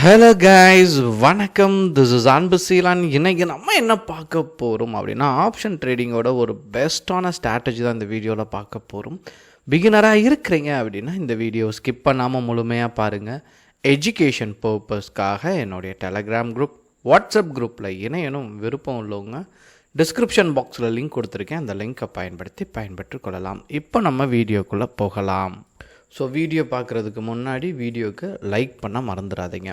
Hello guys, வணக்கம். This is Anbuseelan. இன்றைக்கி நம்ம என்ன பார்க்க போகிறோம் அப்படின்னா, ஆப்ஷன் ட்ரேடிங்கோட ஒரு பெஸ்ட்டான ஸ்ட்ராட்டஜி தான் இந்த வீடியோவில் பார்க்க போகிறோம். பிகினராக இருக்கிறீங்க அப்படின்னா இந்த வீடியோ ஸ்கிப் பண்ணாமல் முழுமையாக பாருங்கள். எஜுகேஷன் பர்பஸ்க்காக என்னுடைய டெலகிராம் குரூப், வாட்ஸ்அப் குரூப்பில் இணையணும் விருப்பம் உள்ளவங்க டிஸ்கிரிப்ஷன் பாக்ஸில் லிங்க் கொடுத்துருக்கேன். அந்த லிங்க்கை பயன்பெற்று கொள்ளலாம். இப்போ நம்ம வீடியோக்குள்ளே போகலாம். ஸோ வீடியோ பார்க்குறதுக்கு முன்னாடி வீடியோவுக்கு லைக் பண்ண மறந்துடாதீங்க.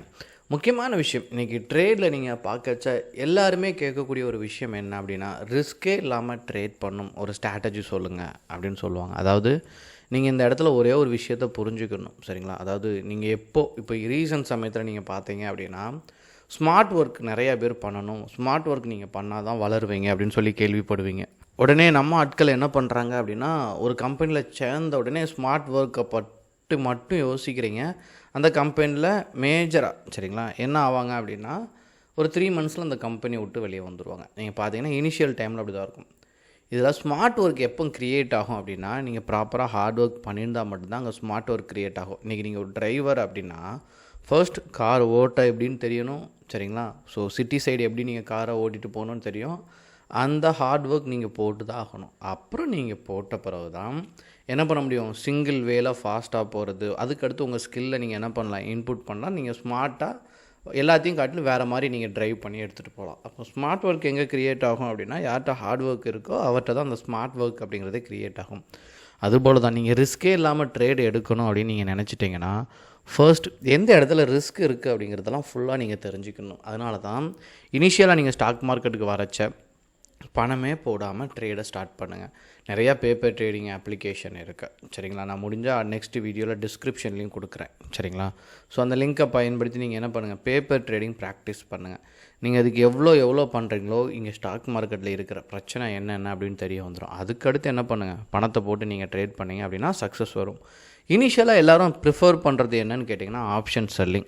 முக்கியமான விஷயம், இன்றைக்கி ட்ரேடில் நீங்கள் பார்க்கச்ச எல்லாருமே கேட்கக்கூடிய ஒரு விஷயம் என்ன அப்படின்னா, ரிஸ்க்கே இல்லாமல் ட்ரேட் பண்ணும் ஒரு ஸ்ட்ராட்டஜி சொல்லுங்கள் அப்படின்னு சொல்லுவாங்க. அதாவது நீங்கள் இந்த இடத்துல ஒரே ஒரு விஷயத்தை புரிஞ்சுக்கணும், சரிங்களா? அதாவது நீங்கள் இப்போ ரீசன்ட் சமயத்தில் நீங்கள் பார்த்தீங்க அப்படின்னா, ஸ்மார்ட் ஒர்க் நிறையா பேர் பண்ணணும், ஸ்மார்ட் ஒர்க் நீங்கள் பண்ணால் தான் வளருவீங்க அப்படின்னு சொல்லி கேள்விப்படுவீங்க. உடனே நம்ம ஆட்கள் என்ன பண்ணுறாங்க அப்படின்னா, ஒரு கம்பெனியில் சேர்ந்த உடனே ஸ்மார்ட் ஒர்க்கை மட்டும் யோசிக்கிறீங்க. அந்த கம்பெனியில் மேஜராக, சரிங்களா, என்ன ஆவாங்க அப்படின்னா, ஒரு 3 மந்த்ஸில் அந்த கம்பெனி விட்டு வெளியே வந்துடுவாங்க. நீங்கள் பார்த்தீங்கன்னா இனிஷியல் டைமில் அப்படி தான் இருக்கும். இதில் ஸ்மார்ட் ஒர்க் எப்போ க்ரியேட் ஆகும் அப்படின்னா, நீங்கள் ப்ராப்பராக ஹார்ட் ஒர்க் பண்ணியிருந்தால் மட்டும்தான் அங்கே ஸ்மார்ட் ஒர்க் க்ரியேட் ஆகும். இன்றைக்கி நீங்கள் ஒரு டிரைவர் அப்படின்னா, ஃபர்ஸ்ட் கார் ஓட்ட எப்படின்னு தெரியணும், சரிங்களா? ஸோ சிட்டி சைடு எப்படி நீங்கள் காரை ஓட்டிகிட்டு போகணுன்னு தெரியும். அந்த ஹார்ட் ஒர்க் நீங்கள் போட்டு தான் ஆகணும். அப்புறம் நீங்கள் போட்ட பிறகு தான் என்ன பண்ண முடியும், சிங்கிள் வேல ஃபாஸ்ட்டாக போகிறது. அதுக்கடுத்து உங்கள் ஸ்கில்லை நீங்கள் என்ன பண்ணலாம், இன்புட் பண்ணலாம். நீங்கள் ஸ்மார்ட்டாக எல்லாத்தையும் காட்டிலும் வேறு மாதிரி நீங்கள் ட்ரைவ் பண்ணி எடுத்துகிட்டு போகலாம். அப்போ ஸ்மார்ட் ஒர்க் எங்கே க்ரியேட் ஆகும் அப்படின்னா, யார்கிட்ட ஹார்ட் ஒர்க் இருக்கோ அவர்கிட்ட தான் அந்த ஸ்மார்ட் ஒர்க் அப்படிங்கிறதே க்ரியேட் ஆகும். அதுபோல் தான் நீங்கள் ரிஸ்க்கே இல்லாமல் ட்ரேட் எடுக்கணும் அப்படின்னு நீங்கள் நினச்சிட்டிங்கன்னா, ஃபர்ஸ்ட் எந்த இடத்துல ரிஸ்க் இருக்குது அப்படிங்கிறதெல்லாம் ஃபுல்லாக நீங்கள் தெரிஞ்சுக்கணும். அதனால தான் இனிஷியலாக நீங்கள் ஸ்டாக் மார்க்கெட்டுக்கு வரச்ச பணமே போடாமல் ட்ரேடை ஸ்டார்ட் பண்ணுங்கள். நிறையா பேப்பர் ட்ரேடிங் அப்ளிகேஷன் இருக்குது, சரிங்களா? நான் முடிஞ்சால் நெக்ஸ்ட் வீடியோவில் டிஸ்கிரிப்ஷன்லேயும் கொடுக்குறேன், சரிங்களா? ஸோ அந்த லிங்க்கை பயன்படுத்தி நீங்கள் என்ன பண்ணுங்கள், பேப்பர் ட்ரேடிங் ப்ராக்டிஸ் பண்ணுங்கள். நீங்கள் அதுக்கு எவ்வளோ பண்ணுறீங்களோ, இங்கே ஸ்டாக் மார்க்கெட்டில் இருக்கிற பிரச்சனை என்னென்ன அப்படின்னு தெரிய வந்துடும். அதுக்கடுத்து என்ன பண்ணுங்கள், பணத்தை போட்டு நீங்கள் ட்ரேட் பண்ணிங்க அப்படின்னா சக்ஸஸ் வரும். இனிஷியலாக எல்லோரும் ப்ரிஃபர் பண்ணுறது என்னன்னு கேட்டிங்கன்னா, ஆப்ஷன் செல்லிங்.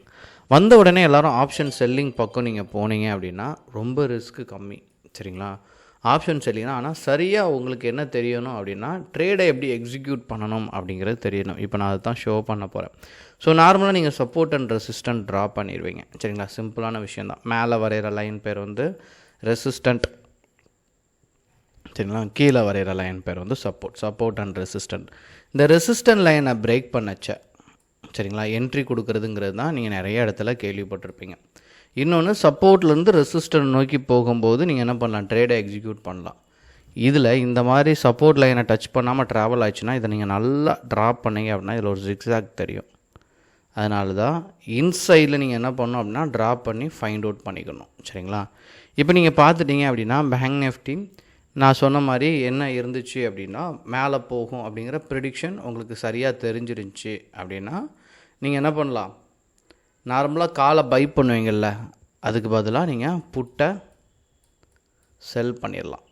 வந்த உடனே எல்லோரும் ஆப்ஷன் செல்லிங் பக்கம் நீங்கள் போனீங்க அப்படின்னா ரொம்ப ரிஸ்க்கு கம்மி, சரிங்களா? ஆப்ஷன் செல்லிங்னா, ஆனால் சரியாக உங்களுக்கு என்ன தெரியணும் அப்படின்னா, ட்ரேடை எப்படி எக்ஸிக்யூட் பண்ணணும் அப்படிங்கிறது தெரியணும். இப்போ நான் அதை தான் ஷோ பண்ண போகிறேன். ஸோ நார்மலாக நீங்கள் சப்போர்ட் அண்ட் ரெசிஸ்டன்ட் ட்ரா பண்ணிடுவீங்க, சரிங்களா? சிம்பிளான விஷயந்தான். மேலே வரைகிற லைன் பேர் வந்து ரெசிஸ்டண்ட், சரிங்களா? கீழே வரைகிற லைன் பேர் வந்து சப்போர்ட் அண்ட் ரெசிஸ்டன்ட். இந்த ரெசிஸ்டன்ட் லைனை பிரேக் பண்ணச்ச, சரிங்களா, என்ட்ரி கொடுக்குறதுங்கிறது தான் நீங்கள் நிறைய இடத்துல கேள்விப்பட்டிருப்பீங்க. இன்னொன்று, சப்போர்ட்லேருந்து ரெசிஸ்டன்ட் நோக்கி போகும்போது நீங்கள் என்ன பண்ணலாம், ட்ரேடை எக்ஸிக்யூட் பண்ணலாம். இதில் இந்த மாதிரி சப்போர்ட் லைனை டச் பண்ணாமல் ட்ராவல் ஆச்சுன்னா, இதை நீங்கள் நல்லா ட்ராப் பண்ணிங்க அப்படின்னா இதில் ஒரு ஜிக்ஸாக் தெரியும். அதனால தான் இன்சைடில் நீங்கள் என்ன பண்ணணும் அப்படின்னா, ட்ராப் பண்ணி ஃபைண்ட் அவுட் பண்ணிக்கணும், சரிங்களா? இப்போ நீங்கள் பார்த்துட்டிங்க அப்படின்னா, பேங்க் நிஃப்டி நான் சொன்ன மாதிரி என்ன இருந்துச்சு அப்படின்னா, மேலே போகும் அப்படிங்கிற ப்ரிடிக்ஷன் உங்களுக்கு சரியாக தெரிஞ்சிருந்துச்சு அப்படின்னா, நீங்கள் என்ன பண்ணலாம், நார்மலாக காலை பை பண்ணுவீங்கள்ல, அதுக்கு பதிலாக நீங்கள் புட்டை செல் பண்ணிடலாம்,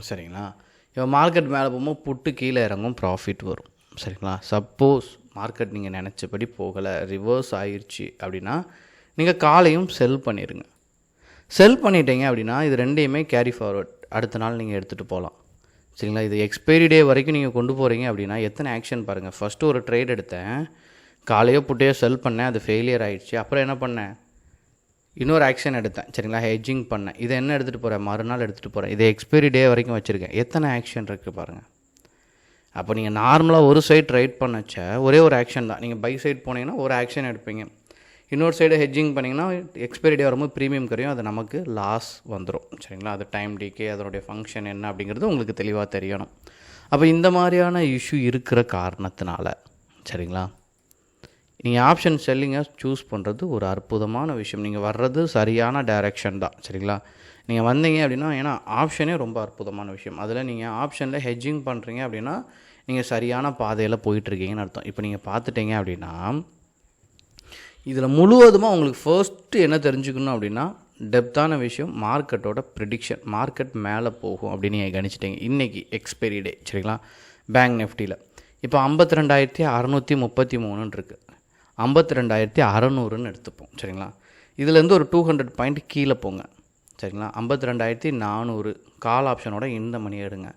சரிங்களா? இப்போ மார்க்கெட் மேலே போகும்போது புட்டு கீழே இறங்கும், ப்ராஃபிட் வரும், சரிங்களா? சப்போஸ் மார்க்கெட் நீங்கள் நினச்சபடி போகலை, ரிவர்ஸ் ஆயிடுச்சு அப்படின்னா நீங்கள் காலையும் செல் பண்ணிடுங்க. செல் பண்ணிட்டீங்க அப்படின்னா இது ரெண்டையுமே கேரி ஃபார்வர்ட் அடுத்த நாள் நீங்கள் எடுத்துகிட்டு போகலாம், சரிங்களா? இது எக்ஸ்பைரி டே வரைக்கும் நீங்கள் கொண்டு போகிறீங்க அப்படின்னா எத்தனை ஆக்ஷன் பாருங்கள். ஃபஸ்ட்டு ஒரு ட்ரேட் எடுத்தேன், காலையோ புட்டையோ செல் பண்ணேன், அது ஃபெயிலியர் ஆகிடுச்சு. அப்புறம் என்ன பண்ணேன், இன்னொரு ஆக்ஷன் எடுத்தேன், சரிங்களா? ஹெட்ஜிங் பண்ணேன். இதை என்ன எடுத்துகிட்டு போகிறேன், மறுநாள் எடுத்துகிட்டு போகிறேன். இதை எக்ஸ்பைரி டே வரைக்கும் வச்சுருக்கேன். எத்தனை ஆக்ஷன் இருக்குது பாருங்கள். அப்போ நீங்கள் நார்மலாக ஒரு சைடு ட்ரேட் பண்ணச்ச ஒரே ஒரு ஆக்ஷன் தான். நீங்கள் பை சைடு போனீங்கன்னா ஒரு ஆக்ஷன் எடுப்பீங்க, இன்னொரு சைடு ஹெட்ஜிங் பண்ணிங்கன்னா எக்ஸ்பைரி டே வரும்போது ப்ரீமியம் குறையும், அது நமக்கு லாஸ் வந்துடும், சரிங்களா? அது டைம் டிகே, அதனுடைய ஃபங்க்ஷன் என்ன அப்படிங்கிறது உங்களுக்கு தெளிவாக தெரியணும். அப்போ இந்த மாதிரியான இஷ்யூ இருக்கிற காரணத்தினால, சரிங்களா, நீங்கள் ஆப்ஷன் செல்லிங்கை சூஸ் பண்ணுறது ஒரு அற்புதமான விஷயம். நீங்கள் வர்றது சரியான டைரெக்ஷன் தான், சரிங்களா? நீங்கள் வந்தீங்க அப்படின்னா, ஏன்னா ஆப்ஷனே ரொம்ப அற்புதமான விஷயம். அதில் நீங்கள் ஆப்ஷனில் ஹெட்ஜிங் பண்ணுறீங்க அப்படின்னா நீங்கள் சரியான பாதையில் போயிட்டுருக்கீங்கன்னு அர்த்தம். இப்போ நீங்கள் பார்த்துட்டீங்க அப்படின்னா, இதில் முழுவதுமாக உங்களுக்கு ஃபர்ஸ்ட்டு என்ன தெரிஞ்சுக்கணும் அப்படின்னா, டெப்த்தான விஷயம் மார்க்கெட்டோட ப்ரிடிக்ஷன். மார்க்கெட் மேலே போகும் அப்படின்னு நீங்கள் கணிச்சிட்டிங்க. இன்றைக்கி எக்ஸ்பைரி டே, சரிங்களா? பேங்க் நிஃப்டியில் இப்போ 52,633 இருக்குது, 52,600ன்னு எடுத்துப்போம், சரிங்களா? இதுலேருந்து ஒரு 200 பாயிண்ட் கீழே போங்க, சரிங்களா? 52,400 கால் ஆப்ஷனோட இந்த மணி எடுங்க.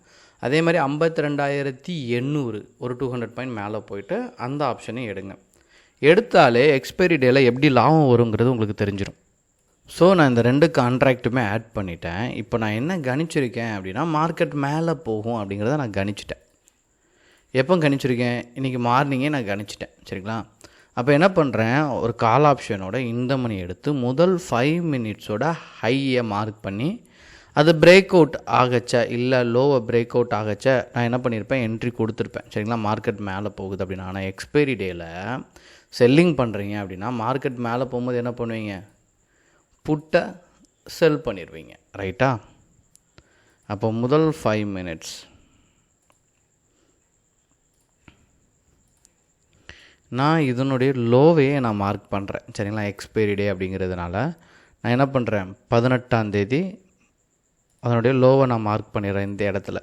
அதே மாதிரி 52,800 ஒரு 200 பாயிண்ட் மேலே போயிட்டு அந்த ஆப்ஷனையும் எடுங்க. எடுத்தாலே எக்ஸ்பைரி டேயில் எப்படி லாபம் வருங்கிறது உங்களுக்கு தெரிஞ்சிடும். ஸோ நான் இந்த 2 கான்ட்ராக்ட்டுமே ஆட் பண்ணிட்டேன். இப்போ நான் என்ன கணிச்சிருக்கேன் அப்படின்னா மார்க்கெட் மேலே போகும் அப்படிங்கிறத நான் கணிச்சிட்டேன். எப்போ கணிச்சிருக்கேன்? இன்றைக்கி மார்னிங்கே நான் கணிச்சிட்டேன். சரிங்களா? அப்போ என்ன பண்ணுறேன், ஒரு கால் ஆப்ஷனோட இந்த மணி எடுத்து முதல் 5 மினிட்ஸோட ஹையை மார்க் பண்ணி அது பிரேக் அவுட் ஆகச்ச இல்லை லோவை பிரேக் அவுட் ஆகச்ச நான் என்ன பண்ணியிருப்பேன், என்ட்ரி கொடுத்துருப்பேன். சரிங்களா? மார்க்கெட் மேலே போகுது அப்படின்னா. ஆனால் எக்ஸ்பைரி டேயில் செல்லிங் பண்ணுறீங்க அப்படின்னா மார்க்கெட் மேலே போகும்போது என்ன பண்ணுவீங்க, புட்டை செல் பண்ணிடுவீங்க. ரைட்டா? அப்போ முதல் 5 மினிட்ஸ் நான் இதனுடைய லோவையே நான் மார்க் பண்ணுறேன். சரிங்களா? எக்ஸ்பைரி டே அப்படிங்கிறதுனால நான் என்ன பண்ணுறேன், 18ஆம் தேதி அதனுடைய லோவை நான் மார்க் பண்ணிடுறேன் இந்த இடத்துல.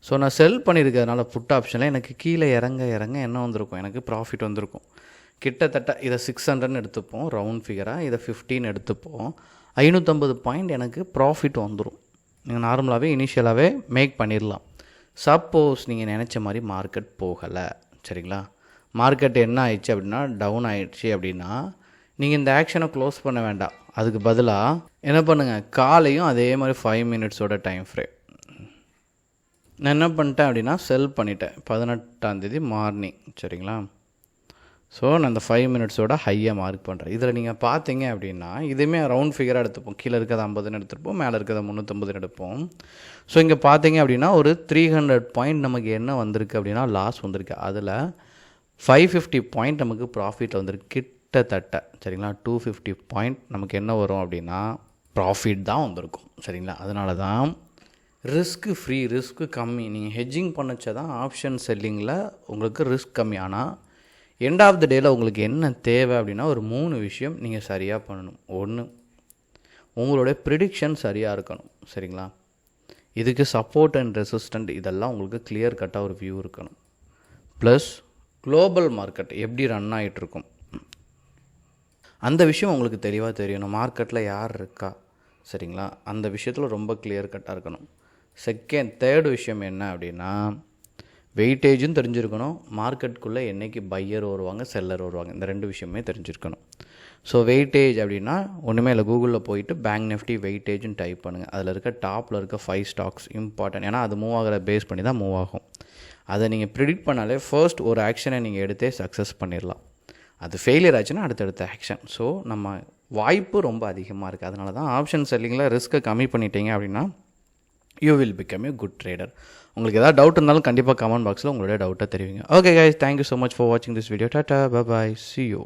ஸோ நான் செல் பண்ணியிருக்கிறதுனால புட் ஆப்ஷனில் எனக்கு கீழே இறங்க என்ன வந்திருக்கும், எனக்கு ப்ராஃபிட் வந்திருக்கும். கிட்டத்தட்ட இதை 600ன்னு எடுத்துப்போம் ரவுண்ட் ஃபிகராக, இதை 15 எடுத்துப்போம். 550 பாயிண்ட் எனக்கு ப்ராஃபிட் வந்துடும். நீங்கள் நார்மலாகவே இனிஷியலாகவே மேக் பண்ணிடலாம். சப்போஸ் நீங்கள் நினச்ச மாதிரி மார்க்கெட் போகலை. சரிங்களா? மார்க்கெட் என்ன ஆயிடுச்சு அப்படின்னா டவுன் ஆகிடுச்சு அப்படின்னா நீங்கள் இந்த ஆக்ஷனை க்ளோஸ் பண்ண வேண்டாம். அதுக்கு பதிலாக என்ன பண்ணுங்கள், காலையும் அதே மாதிரி 5 மினிட்ஸோட டைம் ஃப்ரேம் நான் என்ன பண்ணிட்டேன் அப்படின்னா செல் பண்ணிட்டேன் 18ஆம் தேதி மார்னிங். சரிங்களா? ஸோ நான் இந்த 5 மினிட்ஸோட ஹையை மார்க் பண்ணுறேன். இதில் நீங்கள் பார்த்தீங்க அப்படின்னா இதுவுமே ரவுண்ட் ஃபிகராக எடுத்துப்போம். கீழே இருக்கிறது 50ன்னு எடுத்துருப்போம், மேலே இருக்கிறத 350ன்னு எடுப்போம். ஸோ இங்கே பார்த்தீங்க அப்படின்னா ஒரு 300 பாயிண்ட் நமக்கு என்ன வந்திருக்கு அப்படின்னா லாஸ் வந்திருக்கு. அதில் 550 பாயிண்ட் நமக்கு ப்ராஃபிட் வந்திருக்கு கிட்டத்தட்ட. சரிங்களா? 250 பாயிண்ட் நமக்கு என்ன வரும் அப்படின்னா ப்ராஃபிட் தான் வந்திருக்கும். சரிங்களா? அதனால தான் ரிஸ்க்கு ஃப்ரீ, ரிஸ்க்கு கம்மி. நீங்கள் ஹெட்ஜிங் பண்ணச்சா தான் ஆப்ஷன் செல்லிங்கில் உங்களுக்கு ரிஸ்க் கம்மி. ஆனால் எண்ட் ஆஃப் த டேயில் உங்களுக்கு என்ன தேவை அப்படின்னா ஒரு 3 விஷயம் நீங்கள் சரியாக பண்ணணும். 1, உங்களுடைய ப்ரிடிக்ஷன் சரியாக இருக்கணும். சரிங்களா? இதுக்கு சப்போர்ட் அண்ட் ரெசிஸ்டண்ட் இதெல்லாம் உங்களுக்கு கிளியர் கட்டாக ஒரு வியூ இருக்கணும். ப்ளஸ் குளோபல் மார்க்கெட் எப்படி ரன் ஆகிட்டுருக்கும் அந்த விஷயம் உங்களுக்கு தெளிவாக தெரியணும். மார்க்கெட்டில் யார் இருக்கா, சரிங்களா? அந்த விஷயத்தில் ரொம்ப கிளியர் கட்டாக இருக்கணும். தேர்டு விஷயம் என்ன அப்படின்னா வெயிட்டேஜும் தெரிஞ்சிருக்கணும். மார்க்கெட்டுக்குள்ளே என்றைக்கு பையர் வருவாங்க செல்லர் வருவாங்க, இந்த 2 விஷயமே தெரிஞ்சிருக்கணும். ஸோ வெயிட்டேஜ் அப்படின்னா ஒன்றுமே இல்லை, கூகுளில் போயிட்டு பேங்க் நிஃப்டி வெயிட்டேஜ்னு டைப் பண்ணுங்கள். அதில் இருக்க டாப்பில் இருக்க 5 ஸ்டாக்ஸ் இம்பார்ட்டன்ட். ஏன்னா அது மூவ் ஆகிற பேஸ் பண்ணி தான் மூவ் ஆகும். அதை நீங்கள் ப்ரிடிக்ட் பண்ணாலே ஃபர்ஸ்ட் ஒரு ஆக்ஷனை நீங்கள் எடுத்தே சக்ஸஸ் பண்ணிடலாம். அது ஃபெயிலியர் ஆச்சுன்னா அடுத்தடுத்த ஆக்ஷன். ஸோ நம்ம வாய்ப்பு ரொம்ப அதிகமாக இருக்குது. அதனால தான் ஆப்ஷன் செல்லிங்கில் ரிஸ்க்கை கம்மி பண்ணிட்டீங்க அப்படின்னா you will become a good trader. உங்களுக்கு ஏதாவது டவுட் இருந்தாலும் கண்டிப்பாக கமெண்ட் பாக்ஸில் உங்களுடைய டவுட்டை தெரிவிங்க. Okay guys, thank you so much for வாட்சிங் திஸ் வீடியோ. டாடா, பை பாய், see you.